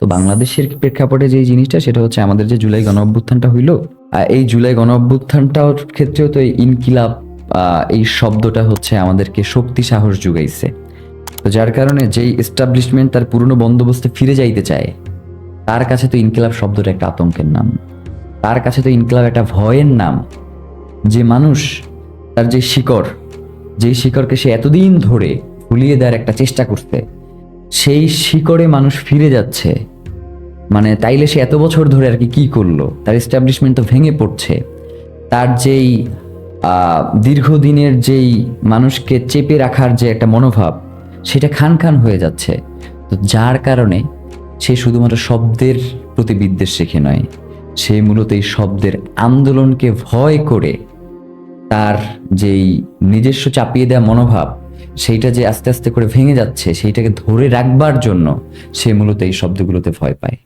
তো বাংলাদেশের প্রেক্ষাপটে যে জিনিসটা সেটা হচ্ছে আমাদের যে জুলাই গণ অভ্যুত্থানটা হইলো, এই জুলাই গণ অভ্যুত্থানটার ক্ষেত্রেও তো এই ইনকিলাব এই শব্দটা হচ্ছে আমাদেরকে শক্তি সাহস যোগাইছে। তো যার কারণে যেই এস্টাবলিশমেন্ট তার পুরনো বন্দোবস্তে ফিরে যাইতে চায়, তার কাছে তো ইনকিলাব শব্দটা একটা আতঙ্কের নাম, তার কাছে তো ইনকিলাব একটা ভয়ের নাম। যে মানুষ তার যে শিকড়, যেই শিকড়কে সে এতদিন ধরে ভুলিয়ে দেওয়ার একটা চেষ্টা করতে, সেই শিকড়ে মানুষ ফিরে যাচ্ছে, মানে তাইলে সে এত বছর ধরে আর কি করলো, তার এস্টাবলিশমেন্ট তো ভেঙে পড়ছে, তার যেই দীর্ঘদিনের যেই মানুষকে চেপে রাখার যে একটা মনোভাব, সেটা খান খান হয়ে যাচ্ছে। তো যার কারণে সে শুধুমাত্র শব্দের প্রতি বিদ্বেষ শেখে নয়, সে মূলত এই শব্দের আন্দোলনকে ভয় করে তার যেই নিজস্ব চাপিয়ে দেওয়া মনোভাব, সেইটা যে আস্তে আস্তে করে ভেঙে যাচ্ছে, সেইটাকে ধরে রাখবার জন্য সে মূলত এই শব্দগুলোতে ভয় পায়।